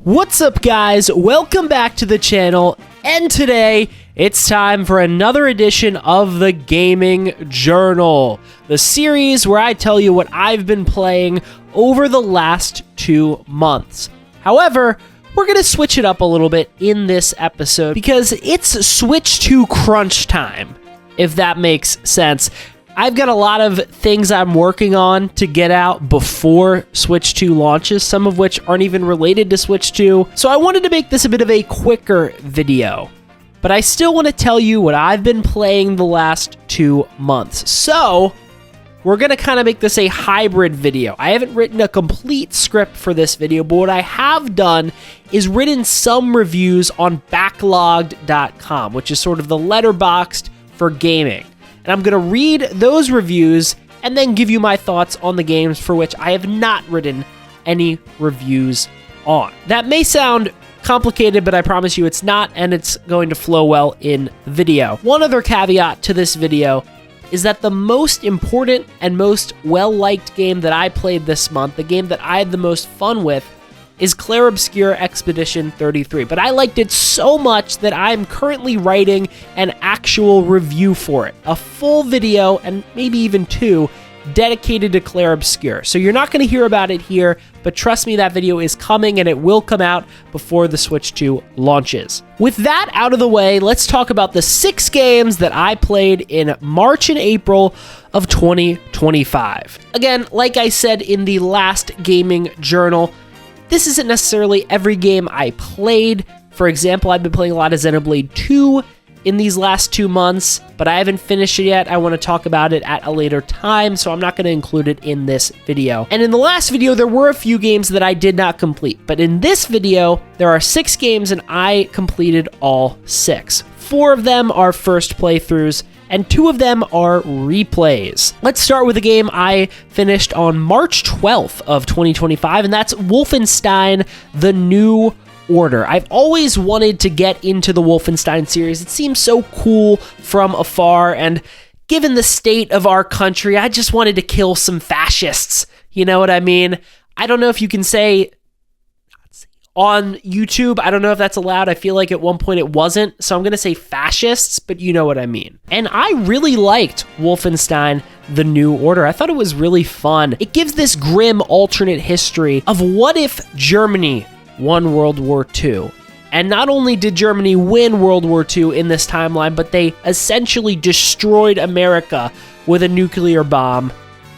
What's up, guys? Welcome back to the channel, and today it's time for another edition of the Gaming Journal, the series where I tell you what I've been playing over the last 2 months. However, we're going to switch it up a little bit in this episode because it's Switch 2 crunch time, if that makes sense. I've got a lot of things I'm working on to get out before Switch 2 launches, some of which aren't even related to Switch 2. So I wanted to make this a bit of a quicker video, but I still want to tell you what I've been playing the last 2 months. So we're going to kind of make this a hybrid video. I haven't written a complete script for this video, but what I have done is written some reviews on backlogged.com, which is sort of the letterboxd for gaming. And I'm going to read those reviews and then give you my thoughts on the games for which I have not written any reviews on. That may sound complicated, but I promise you it's not, and it's going to flow well in the video. One other caveat to this video is that the most important and most well-liked game that I played this month, the game that I had the most fun with, is Clair Obscur Expedition 33. But I liked it so much that I'm currently writing an actual review for it. A full video, and maybe even 2, dedicated to Clair Obscur. So you're not going to hear about it here, but trust me, that video is coming, and it will come out before the Switch 2 launches. With that out of the way, let's talk about the 6 games that I played in March and April of 2025. Again, like I said in the last Gaming Journal, this isn't necessarily every game I played. For example, I've been playing a lot of Xenoblade 2 in these last 2 months, but I haven't finished it yet. I want to talk about it at a later time, so I'm not going to include it in this video. And in the last video, there were a few games that I did not complete, but in this video, there are 6 games and I completed all 6. 4 of them are first playthroughs, and 2 of them are replays. Let's start with a game I finished on March 12th of 2025, and that's Wolfenstein: The New Order. I've always wanted to get into the Wolfenstein series. It seems so cool from afar, and given the state of our country, I just wanted to kill some fascists. You know what I mean? I don't know if you can say on YouTube, I don't know if that's allowed. I feel like at one point it wasn't, so I'm going to say fascists, but you know what I mean. And I really liked Wolfenstein: The New Order. I thought it was really fun. It gives this grim alternate history of what if Germany won World War II. And not only did Germany win World War II in this timeline, but they essentially destroyed America with a nuclear bomb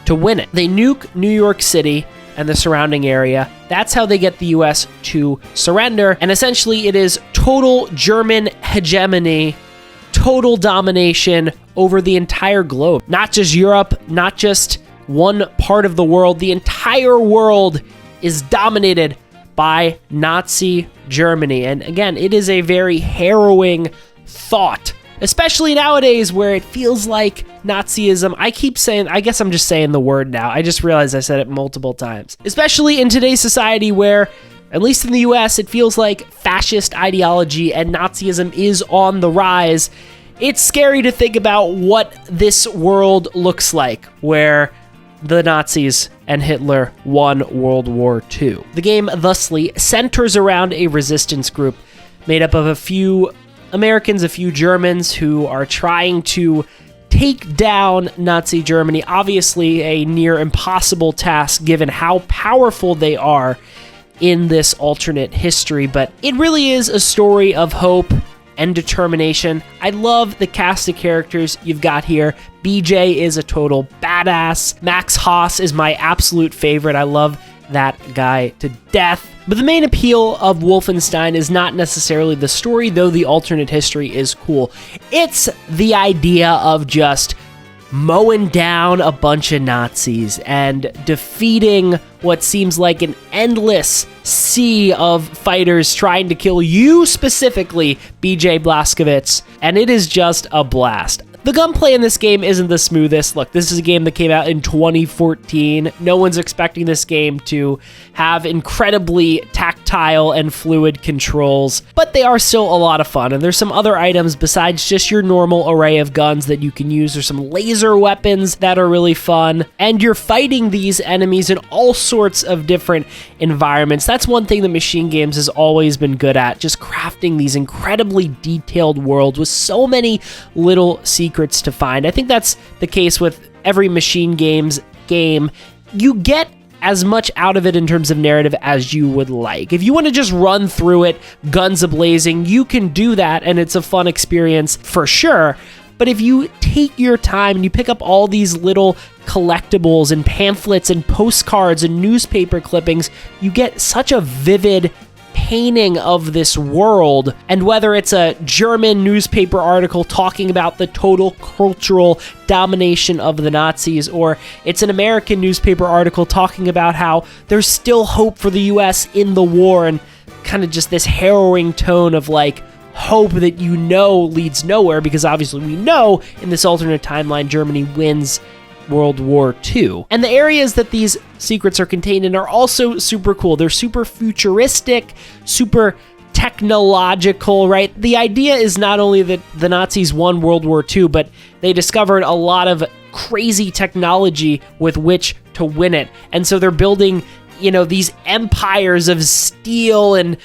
to win it. They nuke New York City and the surrounding area. That's how they get the US to surrender. And essentially it is total German hegemony, total domination over the entire globe. Not just Europe, not just one part of the world. The entire world is dominated by Nazi Germany. And again, it is a very harrowing thought, especially nowadays where it feels like Nazism. I keep saying, I guess I'm just saying the word now. I just realized I said it multiple times. Especially in today's society where, at least in the US, it feels like fascist ideology and Nazism is on the rise. It's scary to think about what this world looks like where the Nazis and Hitler won World War II. The game thusly centers around a resistance group made up of a few Americans, a few Germans who are trying to take down Nazi Germany. Obviously a near impossible task given how powerful they are in this alternate history, but it really is a story of hope and determination. I love the cast of characters you've got here. BJ is a total badass. Max Haas is my absolute favorite. I love that guy to death. But the main appeal of Wolfenstein is not necessarily the story, though the alternate history is cool. It's the idea of just mowing down a bunch of Nazis and defeating what seems like an endless sea of fighters trying to kill you specifically, BJ Blazkowicz, and it is just a blast. The gunplay in this game isn't the smoothest. Look, this is a game that came out in 2014. No one's expecting this game to have incredibly tactile and fluid controls, but they are still a lot of fun. And there's some other items besides just your normal array of guns that you can use. There's some laser weapons that are really fun, and you're fighting these enemies in all sorts of different environments. That's one thing that Machine Games has always been good at, just crafting these incredibly detailed worlds with so many little secrets to find. I think that's the case with every Machine Games game. You get as much out of it in terms of narrative as you would like. If you want to just run through it, guns a-blazing, you can do that, and it's a fun experience for sure. But if you take your time and you pick up all these little collectibles and pamphlets and postcards and newspaper clippings, you get such a vivid painting of this world. And whether it's a German newspaper article talking about the total cultural domination of the Nazis, or it's an American newspaper article talking about how there's still hope for the US in the war, and kind of just this harrowing tone of like hope that you know leads nowhere, because obviously we know in this alternate timeline Germany wins World War II. And the areas that these secrets are contained in are also super cool. They're super futuristic, super technological, right? The idea is not only that the Nazis won World War II, but they discovered a lot of crazy technology with which to win it. And so they're building, these empires of steel and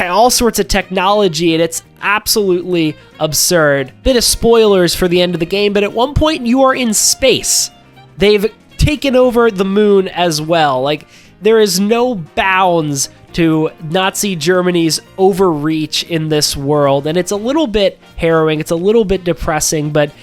all sorts of technology, and it's absolutely absurd. Bit of spoilers for the end of the game, but at one point you are in space. They've taken over the moon as well. Like, there is no bounds to Nazi Germany's overreach in this world, and it's a little bit harrowing, it's a little bit depressing, but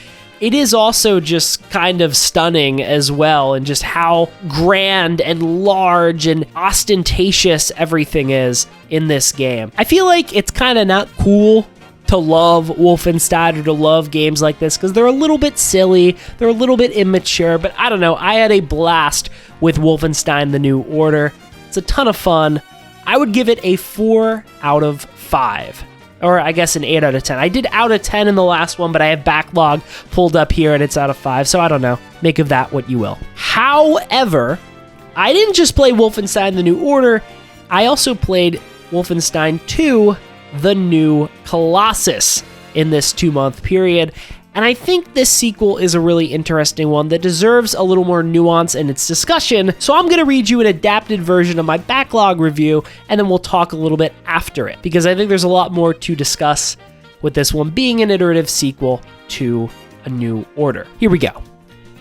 it is also just kind of stunning as well, and just how grand and large and ostentatious everything is in this game. I feel like it's kind of not cool to love Wolfenstein or to love games like this, because they're a little bit silly, they're a little bit immature, but I don't know, I had a blast with Wolfenstein The New Order. It's a ton of fun. I would give it a 4 out of 5. Or I guess an 8 out of 10. I did out of 10 in the last one, but I have backlog pulled up here and it's out of 5, so I don't know. Make of that what you will. However, I didn't just play Wolfenstein The New Order, I also played Wolfenstein 2, The New Colossus in this 2-month period. And I think this sequel is a really interesting one that deserves a little more nuance in its discussion, so I'm going to read you an adapted version of my backlog review, and then we'll talk a little bit after it, because I think there's a lot more to discuss with this one being an iterative sequel to A New Order. Here we go.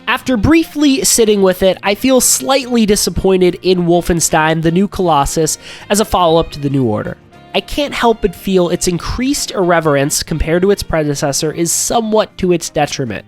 After briefly sitting with it, I feel slightly disappointed in Wolfenstein The New Colossus as a follow-up to The New Order. I can't help but feel its increased irreverence compared to its predecessor is somewhat to its detriment.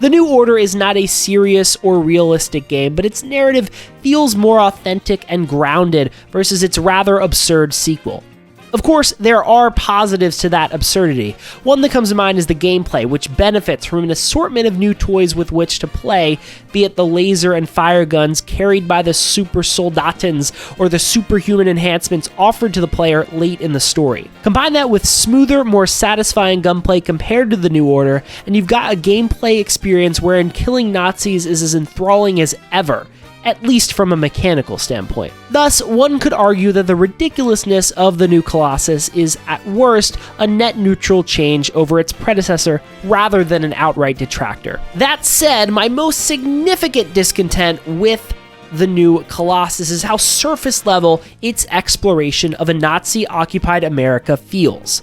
The New Order is not a serious or realistic game, but its narrative feels more authentic and grounded versus its rather absurd sequel. Of course, there are positives to that absurdity. One that comes to mind is the gameplay, which benefits from an assortment of new toys with which to play, be it the laser and fire guns carried by the super soldatens or the superhuman enhancements offered to the player late in the story. Combine that with smoother, more satisfying gunplay compared to the New Order, and you've got a gameplay experience wherein killing Nazis is as enthralling as ever, at least from a mechanical standpoint. Thus, one could argue that the ridiculousness of the new Colossus is, at worst, a net neutral change over its predecessor rather than an outright detractor. That said, my most significant discontent with the new Colossus is how surface level its exploration of a Nazi-occupied America feels.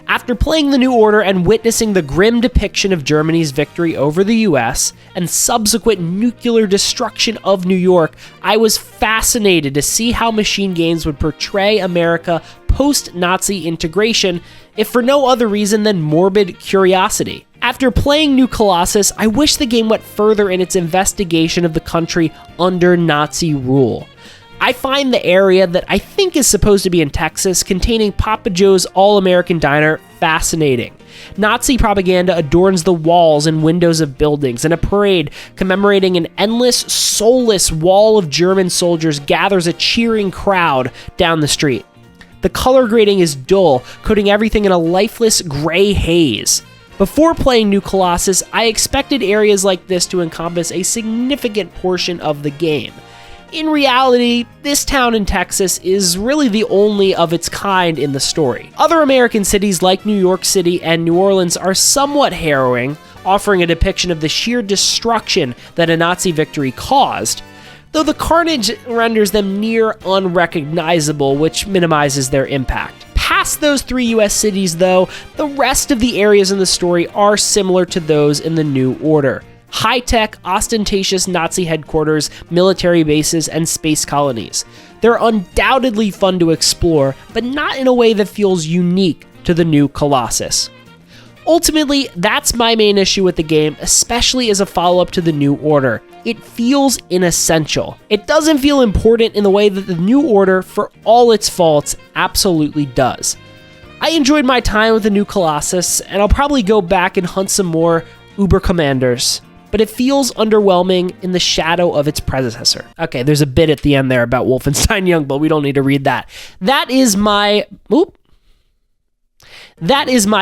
After playing The New Order and witnessing the grim depiction of Germany's victory over the US and subsequent nuclear destruction of New York, I was fascinated to see how Machine Games would portray America post-Nazi integration, if for no other reason than morbid curiosity. After playing New Colossus, I wish the game went further in its investigation of the country under Nazi rule. I find the area that I think is supposed to be in Texas, containing Papa Joe's All-American Diner, fascinating. Nazi propaganda adorns the walls and windows of buildings, and a parade commemorating an endless, soulless wall of German soldiers gathers a cheering crowd down the street. The color grading is dull, coating everything in a lifeless gray haze. Before playing New Colossus, I expected areas like this to encompass a significant portion of the game. In reality, this town in Texas is really the only of its kind in the story. Other American cities like New York City and New Orleans are somewhat harrowing, offering a depiction of the sheer destruction that a Nazi victory caused, though the carnage renders them near unrecognizable, which minimizes their impact. Past those 3 US cities, though, the rest of the areas in the story are similar to those in the New Order. High-tech, ostentatious Nazi headquarters, military bases, and space colonies. They're undoubtedly fun to explore, but not in a way that feels unique to the New Colossus. Ultimately, that's my main issue with the game, especially as a follow-up to the New Order. It feels inessential. It doesn't feel important in the way that the New Order, for all its faults, absolutely does. I enjoyed my time with the New Colossus, and I'll probably go back and hunt some more Uber Commanders, but it feels underwhelming in the shadow of its predecessor. Okay, there's a bit at the end there about Wolfenstein Youngblood. We don't need to read that. That is my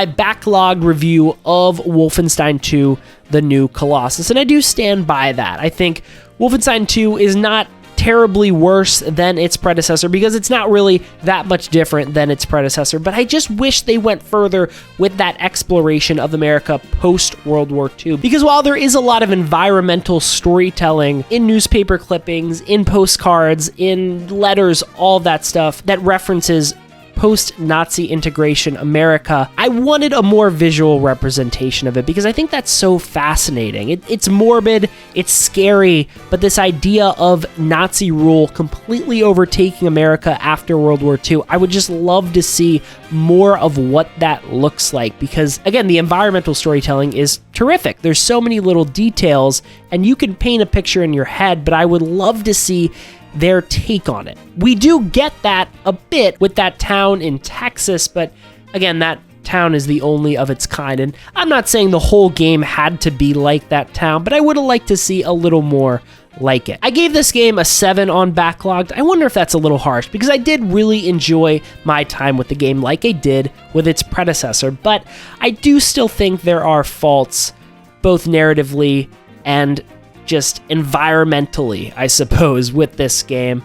backlog review of Wolfenstein 2, The New Colossus, and I do stand by that. I think Wolfenstein 2 is not terribly worse than its predecessor because it's not really that much different than its predecessor, but I just wish they went further with that exploration of America post-World War II. Because while there is a lot of environmental storytelling in newspaper clippings, in postcards, in letters, all that stuff that references post-Nazi integration America, I wanted a more visual representation of it because I think that's so fascinating. It's morbid, it's scary, but this idea of Nazi rule completely overtaking America after World War II, I would just love to see more of what that looks like because, again, the environmental storytelling is terrific. There's so many little details, and you can paint a picture in your head, but I would love to see their take on it. We do get that a bit with that town in Texas, but again, that town is the only of its kind, and I'm not saying the whole game had to be like that town, but I would have liked to see a little more like it. I gave this game a 7 on Backlogged. I wonder if that's a little harsh, because I did really enjoy my time with the game like I did with its predecessor, but I do still think there are faults, both narratively and just environmentally, I suppose, with this game.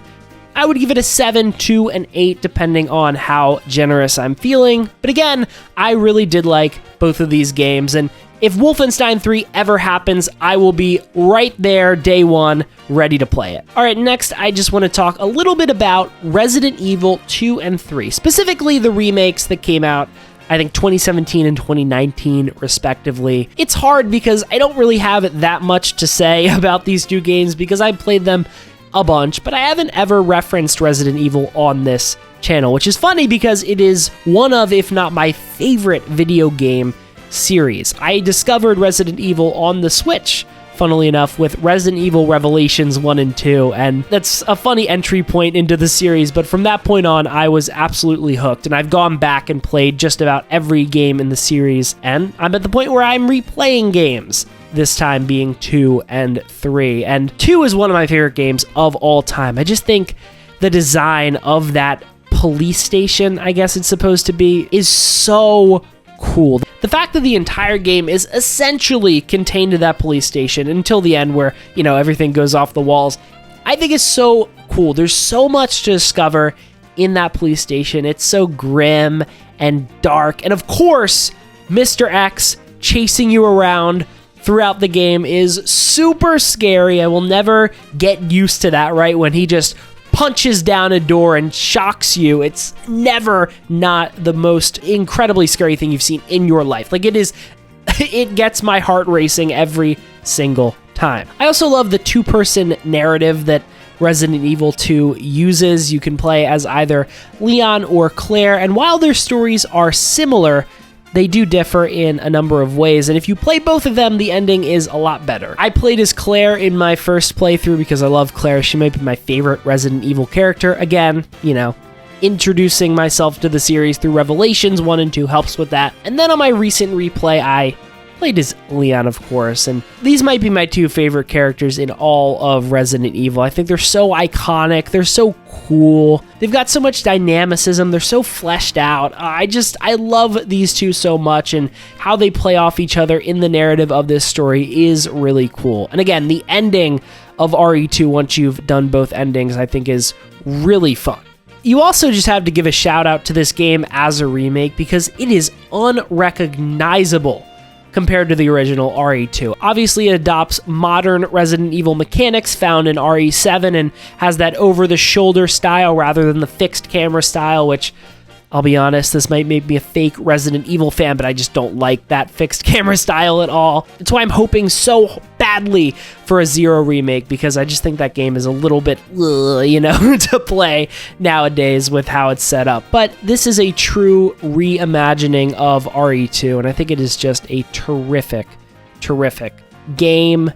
I would give it a 7 to an 8, depending on how generous I'm feeling. But again, I really did like both of these games, and if Wolfenstein 3 ever happens, I will be right there day one, ready to play it. All right, next, I just want to talk a little bit about Resident Evil 2 and 3, specifically the remakes that came out, I think 2017 and 2019, respectively. It's hard because I don't really have that much to say about these two games because I played them a bunch, but I haven't ever referenced Resident Evil on this channel, which is funny because it is one of, if not my favorite video game series. I discovered Resident Evil on the Switch, funnily enough, with Resident Evil Revelations 1 and 2, and that's a funny entry point into the series, but from that point on, I was absolutely hooked, and I've gone back and played just about every game in the series, and I'm at the point where I'm replaying games, this time being 2 and 3, and 2 is one of my favorite games of all time. I just think the design of that police station, I guess it's supposed to be, is so cool. The fact that the entire game is essentially contained to that police station until the end where, you know, everything goes off the walls, I think is so cool. There's so much to discover in that police station. It's so grim and dark. And of course, Mr. X chasing you around throughout the game is super scary. I will never get used to that, right? When he just punches down a door and shocks you, it's never not the most incredibly scary thing you've seen in your life. Like, it gets my heart racing every single time. I also love the two-person narrative that Resident Evil 2 uses. You can play as either Leon or Claire, and while their stories are similar, they do differ in a number of ways, and if you play both of them, the ending is a lot better. I played as Claire in my first playthrough because I love Claire. She might be my favorite Resident Evil character. Again, you know, introducing myself to the series through Revelations 1 and 2 helps with that. And then on my recent replay, I played as Leon, of course, and these might be my two favorite characters in all of Resident Evil. I think they're so iconic, they're so cool, they've got so much dynamicism, they're so fleshed out. I love these two so much, and how they play off each other in the narrative of this story is really cool. And again, the ending of RE2, once you've done both endings, I think is really fun. You also just have to give a shout out to this game as a remake because it is unrecognizable compared to the original RE2. Obviously, it adopts modern Resident Evil mechanics found in RE7 and has that over-the-shoulder style rather than the fixed camera style, which, I'll be honest, this might make me a fake Resident Evil fan, but I just don't like that fixed camera style at all. That's why I'm hoping so badly for a Zero remake, because I just think that game is a little bit, to play nowadays with how it's set up. But this is a true reimagining of RE2, and I think it is just a terrific, terrific game,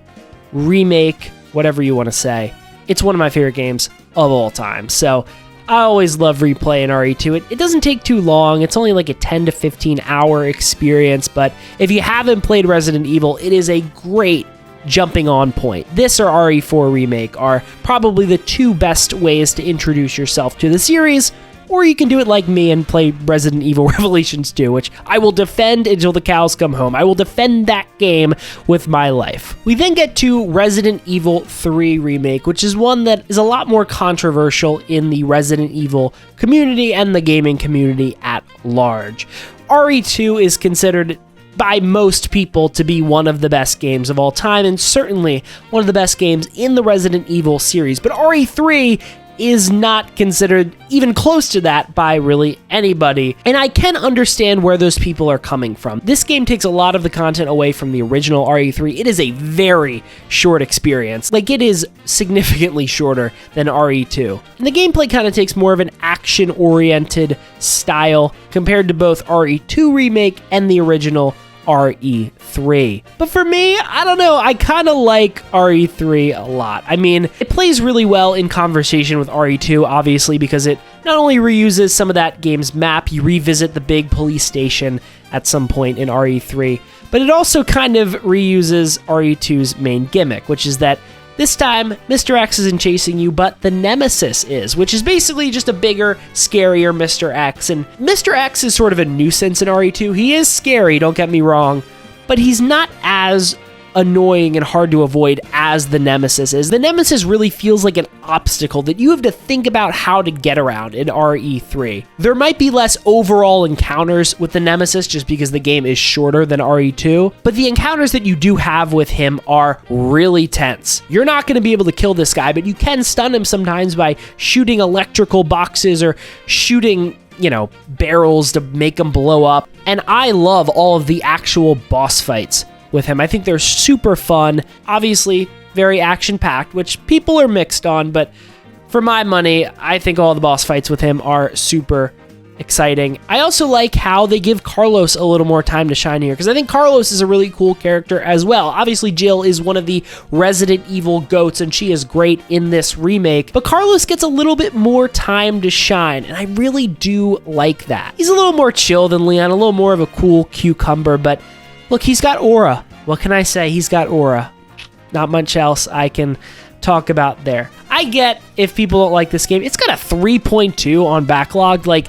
remake, whatever you want to say. It's one of my favorite games of all time, so I always love replaying RE2. It doesn't take too long. It's only like a 10 to 15 hour experience, but if you haven't played Resident Evil, it is a great jumping on point. This or RE4 Remake are probably the two best ways to introduce yourself to the series, or you can do it like me and play Resident Evil Revelations 2, which I will defend until the cows come home. I will defend that game with my life. We then get to Resident Evil 3 Remake, which is one that is a lot more controversial in the Resident Evil community and the gaming community at large. RE2 is considered by most people to be one of the best games of all time, and certainly one of the best games in the Resident Evil series. But RE3 is not considered even close to that by really anybody, and I can understand where those people are coming from. This game takes a lot of the content away from the original RE3. It is a very short experience. Like, it is significantly shorter than RE2. And the gameplay kind of takes more of an action-oriented style compared to both RE2 Remake and the original RE3. But for me, I don't know, I kind of like RE3 a lot. I mean, it plays really well in conversation with RE2, obviously, because it not only reuses some of that game's map, you revisit the big police station at some point in RE3, but it also kind of reuses RE2's main gimmick, which is that this time, Mr. X isn't chasing you, but the Nemesis is, which is basically just a bigger, scarier Mr. X. And Mr. X is sort of a nuisance in RE2. He is scary, don't get me wrong, but he's not as annoying and hard to avoid as the Nemesis is. The Nemesis really feels like an obstacle that you have to think about how to get around in RE3. There might be less overall encounters with the Nemesis just because the game is shorter than RE2, but the encounters that you do have with him are really tense. You're not going to be able to kill this guy, but you can stun him sometimes by shooting electrical boxes or shooting barrels to make them blow up. And I love all of the actual boss fights with him. I think they're super fun, obviously very action-packed, which people are mixed on, but for my money, I think all the boss fights with him are super exciting. I also like how they give Carlos a little more time to shine here, because I think Carlos is a really cool character as well. Obviously, Jill is one of the Resident Evil goats, and she is great in this remake, but Carlos gets a little bit more time to shine, and I really do like that. He's a little more chill than Leon, a little more of a cool cucumber, but look, he's got aura. What can I say? He's got aura. Not much else I can talk about there. I get if people don't like this game. It's got a 3.2 on backlog. Like,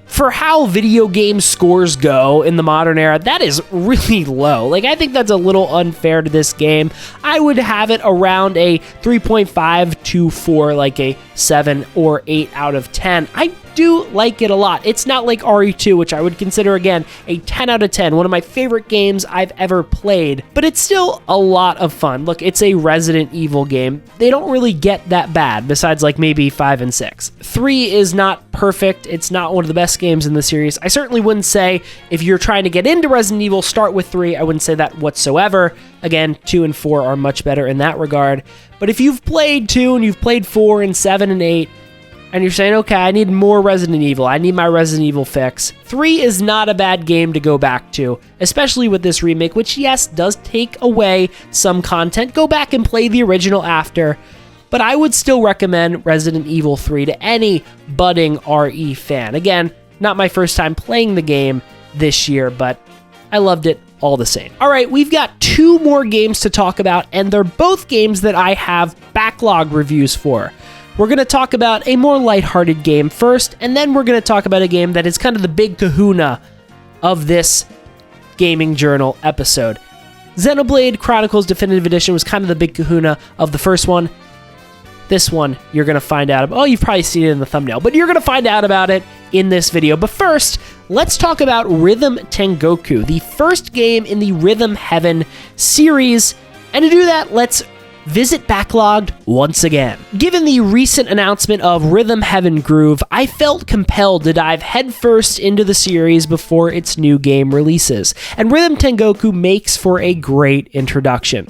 for how video game scores go in the modern era, that is really low. Like, I think that's a little unfair to this game. I would have it around a 3.5 to 4, like a 7 or 8 out of 10. I do like it a lot. It's not like RE2, which I would consider, again, a 10 out of 10, one of my favorite games I've ever played, but it's still a lot of fun. Look, it's a Resident Evil game. They don't really get that bad, besides like maybe 5 and 6. 3 is not perfect. It's not one of the best games in the series. I certainly wouldn't say if you're trying to get into Resident Evil, start with 3. I wouldn't say that whatsoever. Again, 2 and 4 are much better in that regard. But if you've played 2 and you've played 4 and 7 and 8, and you're saying, okay, I need more Resident Evil, I need my Resident Evil fix, 3 is not a bad game to go back to, especially with this remake, which, yes, does take away some content. Go back and play the original after, but I would still recommend Resident Evil 3 to any budding RE fan. Again, not my first time playing the game this year, but I loved it all the same. All right, we've got 2 more games to talk about, and they're both games that I have backlog reviews for. We're going to talk about a more lighthearted game first, and then we're going to talk about a game that is kind of the big kahuna of this Gaming Journal episode. Xenoblade Chronicles Definitive Edition was kind of the big kahuna of the first one. This one, you're going to find out about. Oh, you've probably seen it in the thumbnail, but you're going to find out about it in this video. But first, let's talk about Rhythm Tengoku, the first game in the Rhythm Heaven series. And to do that, let's visit Backlogged once again. Given the recent announcement of Rhythm Heaven Groove, I felt compelled to dive headfirst into the series before its new game releases, and Rhythm Tengoku makes for a great introduction.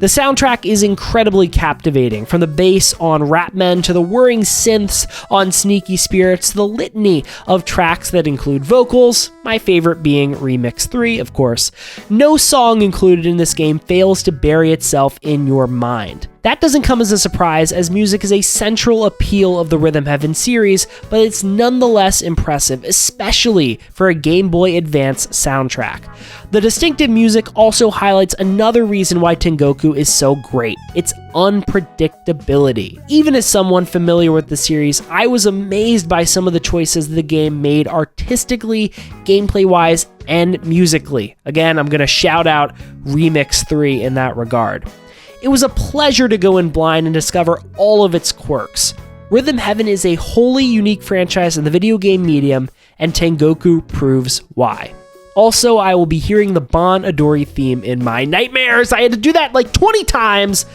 The soundtrack is incredibly captivating, from the bass on Rapmen to the whirring synths on Sneaky Spirits to the litany of tracks that include vocals, my favorite being Remix 3, of course. No song included in this game fails to bury itself in your mind. That doesn't come as a surprise, as music is a central appeal of the Rhythm Heaven series, but it's nonetheless impressive, especially for a Game Boy Advance soundtrack. The distinctive music also highlights another reason why Tengoku is so great: its unpredictability. Even as someone familiar with the series, I was amazed by some of the choices the game made artistically, gameplay-wise, and musically. Again, I'm going to shout out Remix 3 in that regard. It was a pleasure to go in blind and discover all of its quirks. Rhythm Heaven is a wholly unique franchise in the video game medium, and Tengoku proves why. Also, I will be hearing the Bon Adori theme in my nightmares. I had to do that like 20 times.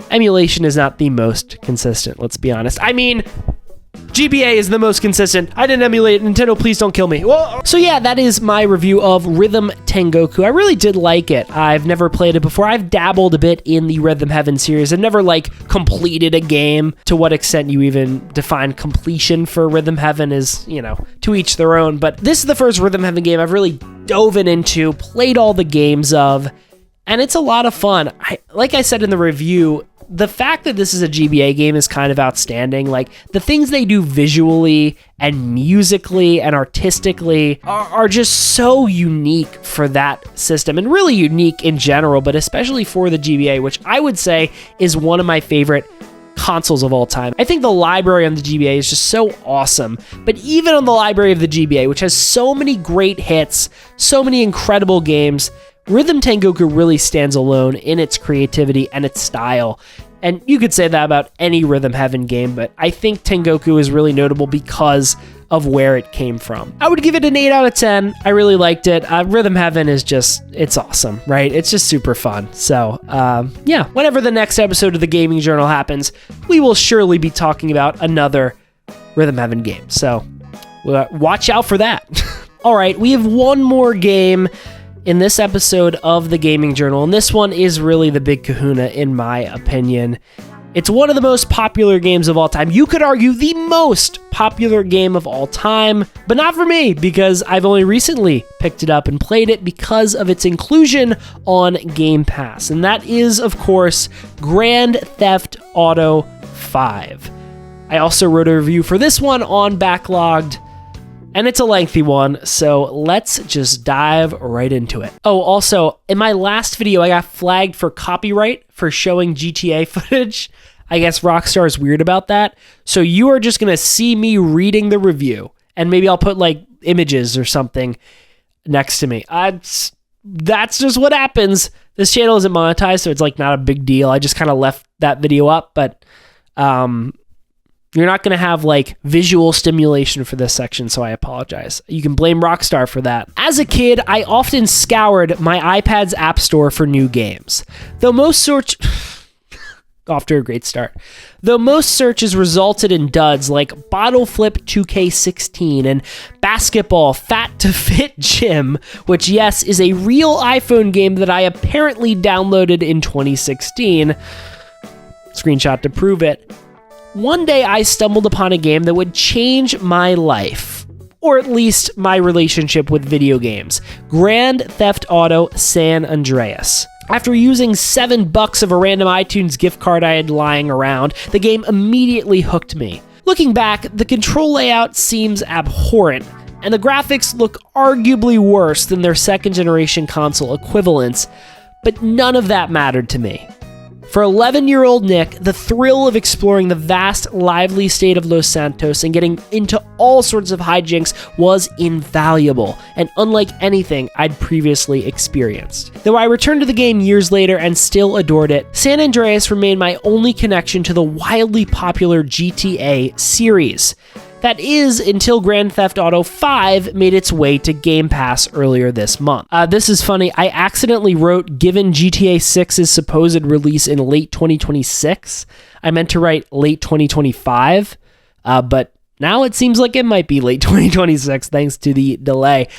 Emulation is not the most consistent, let's be honest. I mean, GBA is the most consistent. I didn't emulate. Nintendo, please don't kill me. Whoa. So yeah, that is my review of Rhythm Tengoku. I really did like it. I've never played it before. I've dabbled a bit in the Rhythm Heaven series. I've never completed a game. To what extent you even define completion for Rhythm Heaven is, to each their own. But this is the first Rhythm Heaven game I've really dove into, played all the games of, and it's a lot of fun. Like I said in the review, the fact that this is a GBA game is kind of outstanding. The things they do visually and musically and artistically are just so unique for that system, and really unique in general, but especially for the GBA, which I would say is one of my favorite consoles of all time. I think the library on the GBA is just so awesome, but even on the library of the GBA, which has so many great hits, so many incredible games, Rhythm Tengoku really stands alone in its creativity and its style. And you could say that about any Rhythm Heaven game, but I think Tengoku is really notable because of where it came from. I would give it an 8 out of 10. I really liked it. Rhythm Heaven is it's awesome, right? It's just super fun. So, yeah, whenever the next episode of the Gaming Journal happens, we will surely be talking about another Rhythm Heaven game. So, watch out for that. All right, we have one more game in this episode of the Gaming Journal, and this one is really the big kahuna in my opinion. It's one of the most popular games of all time. You could argue the most popular game of all time, but not for me, because I've only recently picked it up and played it because of its inclusion on Game Pass, and that is, of course, Grand Theft Auto 5. I also wrote a review for this one on Backlogged, and it's a lengthy one, so let's just dive right into it. Oh, also, in my last video, I got flagged for copyright for showing GTA footage. I guess Rockstar is weird about that. So you are just going to see me reading the review, and maybe I'll put images or something next to me. That's just what happens. This channel isn't monetized, so it's not a big deal. I just kind of left that video up, but you're not going to have visual stimulation for this section, so I apologize. You can blame Rockstar for that. As a kid, I often scoured my iPad's app store for new games. Though most off to a great start. Though most searches resulted in duds like Bottle Flip 2K16 and Basketball Fat to Fit Gym, which yes, is a real iPhone game that I apparently downloaded in 2016. Screenshot to prove it. One day I stumbled upon a game that would change my life, or at least my relationship with video games: Grand Theft Auto San Andreas. After using $7 of a random iTunes gift card I had lying around, the game immediately hooked me. Looking back, the control layout seems abhorrent, and the graphics look arguably worse than their second-generation console equivalents, but none of that mattered to me. For 11-year-old Nick, the thrill of exploring the vast, lively state of Los Santos and getting into all sorts of hijinks was invaluable, and unlike anything I'd previously experienced. Though I returned to the game years later and still adored it, San Andreas remained my only connection to the wildly popular GTA series. That is, until Grand Theft Auto 5 made its way to Game Pass earlier this month. This is funny, I accidentally wrote, given GTA 6's supposed release in late 2026, I meant to write late 2025, but now it seems like it might be late 2026 thanks to the delay.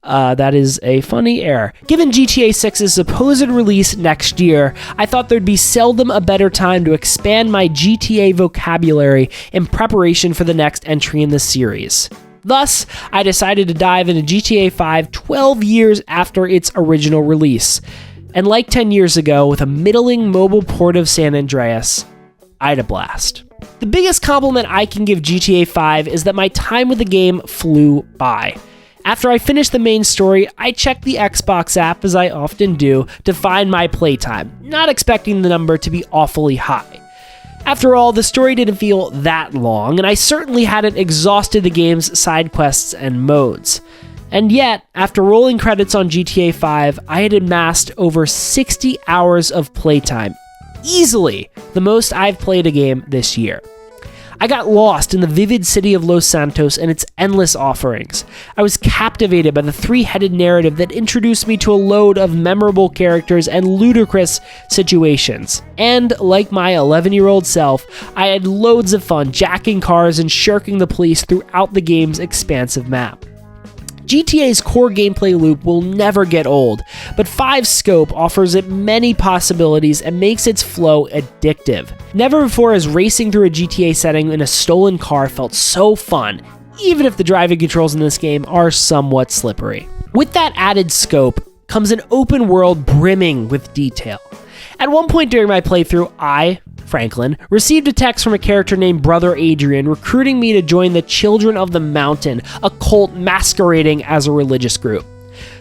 That is a funny error. Given GTA 6's supposed release next year, I thought there'd be seldom a better time to expand my GTA vocabulary in preparation for the next entry in the series. Thus, I decided to dive into GTA 5 12 years after its original release. And like 10 years ago, with a middling mobile port of San Andreas, I had a blast. The biggest compliment I can give GTA 5 is that my time with the game flew by. After I finished the main story, I checked the Xbox app, as I often do, to find my playtime, not expecting the number to be awfully high. After all, the story didn't feel that long, and I certainly hadn't exhausted the game's side quests and modes. And yet, after rolling credits on GTA 5, I had amassed over 60 hours of playtime. Easily the most I've played a game this year. I got lost in the vivid city of Los Santos and its endless offerings. I was captivated by the three-headed narrative that introduced me to a load of memorable characters and ludicrous situations. And like my 11-year-old self, I had loads of fun jacking cars and shirking the police throughout the game's expansive map. GTA's core gameplay loop will never get old, but 5's scope offers it many possibilities and makes its flow addictive. Never before has racing through a GTA setting in a stolen car felt so fun, even if the driving controls in this game are somewhat slippery. With that added scope comes an open world brimming with detail. At one point during my playthrough, I, Franklin, received a text from a character named Brother Adrian recruiting me to join the Children of the Mountain, a cult masquerading as a religious group.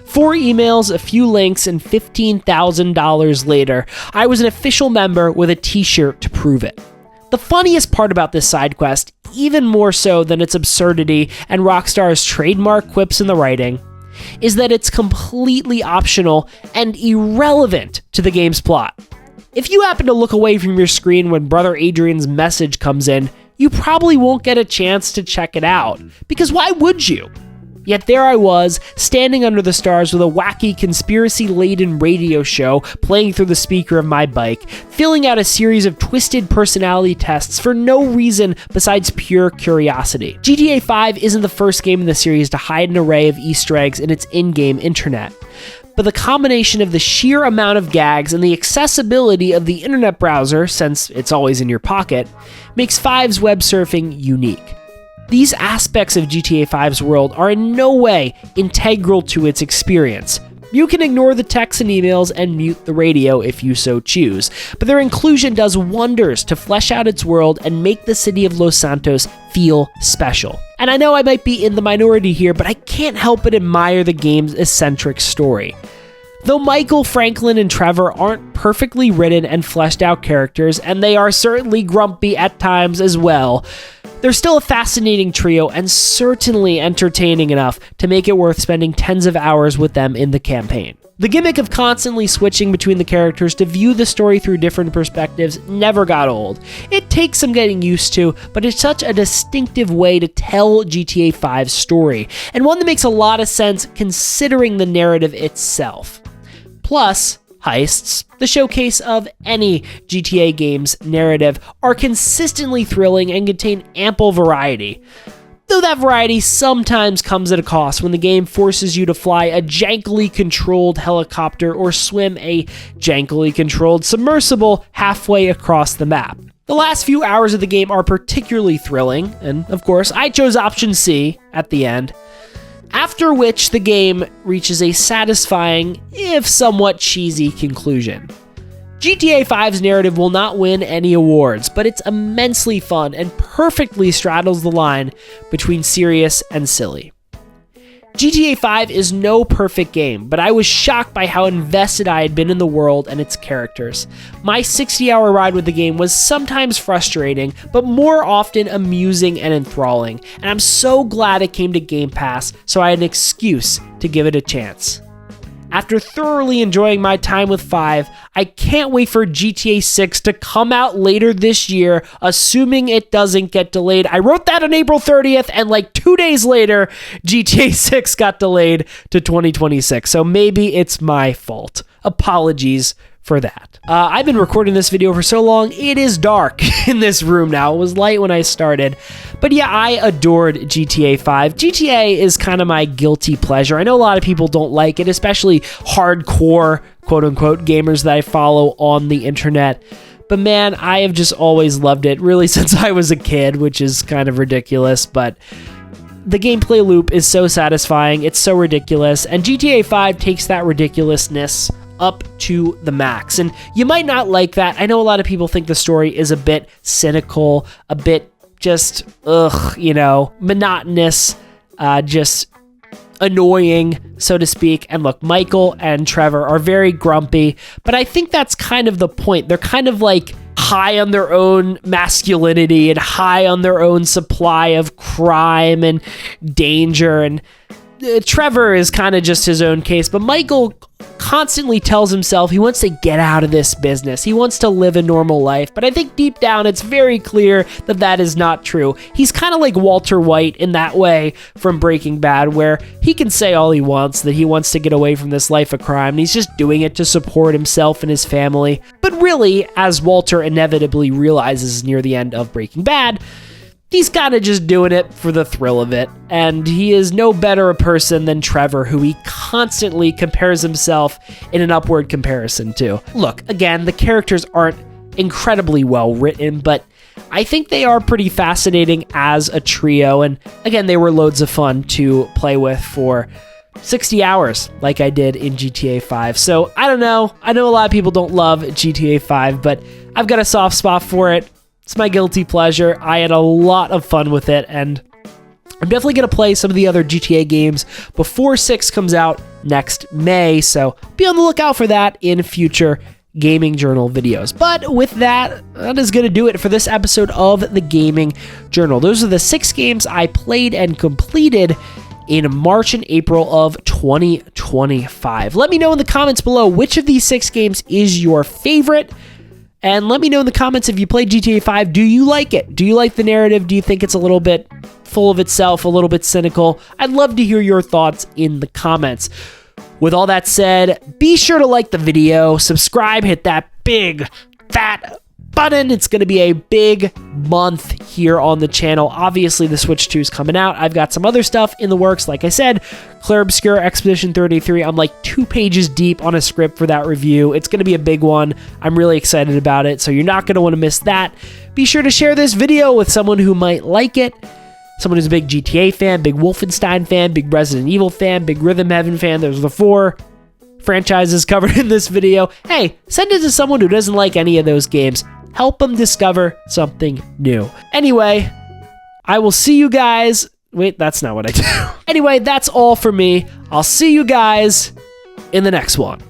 4 emails, a few links, and $15,000 later, I was an official member with a t-shirt to prove it. The funniest part about this side quest, even more so than its absurdity and Rockstar's trademark quips in the writing, is that it's completely optional and irrelevant to the game's plot. If you happen to look away from your screen when Brother Adrian's message comes in, you probably won't get a chance to check it out, because why would you? Yet there I was, standing under the stars with a wacky conspiracy-laden radio show playing through the speaker of my bike, filling out a series of twisted personality tests for no reason besides pure curiosity. GTA 5 isn't the first game in the series to hide an array of Easter eggs in its in-game internet. But the combination of the sheer amount of gags and the accessibility of the internet browser, since it's always in your pocket, makes 5's web surfing unique. These aspects of GTA 5's world are in no way integral to its experience. You can ignore the texts and emails and mute the radio if you so choose, but their inclusion does wonders to flesh out its world and make the city of Los Santos feel special. And I know I might be in the minority here, but I can't help but admire the game's eccentric story. Though Michael, Franklin, and Trevor aren't perfectly written and fleshed out characters, and they are certainly grumpy at times as well, they're still a fascinating trio and certainly entertaining enough to make it worth spending tens of hours with them in the campaign. The gimmick of constantly switching between the characters to view the story through different perspectives never got old. It takes some getting used to, but it's such a distinctive way to tell GTA 5's story, and one that makes a lot of sense considering the narrative itself. Plus, heists, the showcase of any GTA game's narrative, are consistently thrilling and contain ample variety. Though that variety sometimes comes at a cost when the game forces you to fly a jankily controlled helicopter or swim a jankily controlled submersible halfway across the map. The last few hours of the game are particularly thrilling, and of course I chose option C at the end, after which the game reaches a satisfying, if somewhat cheesy, conclusion. GTA 5's narrative will not win any awards, but it's immensely fun and perfectly straddles the line between serious and silly. GTA 5 is no perfect game, but I was shocked by how invested I had been in the world and its characters. My 60-hour ride with the game was sometimes frustrating, but more often amusing and enthralling, and I'm so glad it came to Game Pass, so I had an excuse to give it a chance. After thoroughly enjoying my time with 5, I can't wait for GTA 6 to come out later this year, assuming it doesn't get delayed. I wrote that on April 30th, and like 2 days later, GTA 6 got delayed to 2026, so maybe it's my fault. Apologies for that. I've been recording this video for so long, it is dark in this room now. It was light when I started. But yeah, I adored GTA 5. GTA is kind of my guilty pleasure. I know a lot of people don't like it, especially hardcore, quote-unquote, gamers that I follow on the internet. But man, I have just always loved it, really since I was a kid, which is kind of ridiculous, but the gameplay loop is so satisfying, it's so ridiculous, and GTA 5 takes that ridiculousness up to the max. And you might not like that. I know a lot of people think the story is a bit cynical, a bit just, monotonous, just annoying, so to speak. And look, Michael and Trevor are very grumpy, but I think that's kind of the point. They're kind of like high on their own masculinity and high on their own supply of crime and danger. And Trevor is kind of just his own case, but Michael constantly tells himself he wants to get out of this business. He wants to live a normal life, but I think deep down it's very clear that that is not true. He's kind of like Walter White in that way from Breaking Bad, where he can say all he wants, that he wants to get away from this life of crime, and he's just doing it to support himself and his family. But really, as Walter inevitably realizes near the end of Breaking Bad, he's kind of just doing it for the thrill of it, and he is no better a person than Trevor, who he constantly compares himself in an upward comparison to. Look, again, the characters aren't incredibly well written, but I think they are pretty fascinating as a trio, and again, they were loads of fun to play with for 60 hours like I did in GTA 5. So, I don't know. I know a lot of people don't love GTA 5, but I've got a soft spot for it. It's my guilty pleasure. I had a lot of fun with it, and I'm definitely going to play some of the other GTA games before 6 comes out next May, so be on the lookout for that in future Gaming Journal videos. But with that, that is going to do it for this episode of the Gaming Journal. Those are the 6 games I played and completed in March and April of 2025. Let me know in the comments below which of these 6 games is your favorite. And let me know in the comments if you played GTA 5. Do you like it? Do you like the narrative? Do you think it's a little bit full of itself, a little bit cynical? I'd love to hear your thoughts in the comments. With all that said, be sure to like the video, subscribe, hit that big fat button. It's going to be a big month here on the channel. Obviously, the Switch 2 is coming out. I've got some other stuff in the works. Like I said, Clair Obscur Expedition 33. I'm like 2 pages deep on a script for that review. It's going to be a big one. I'm really excited about it, so you're not going to want to miss that. Be sure to share this video with someone who might like it. Someone who's a big GTA fan, big Wolfenstein fan, big Resident Evil fan, big Rhythm Heaven fan. Those are the 4 franchises covered in this video. Hey, send it to someone who doesn't like any of those games. Help them discover something new. Anyway, I will see you guys. Wait, that's not what I do. Anyway, that's all for me. I'll see you guys in the next one.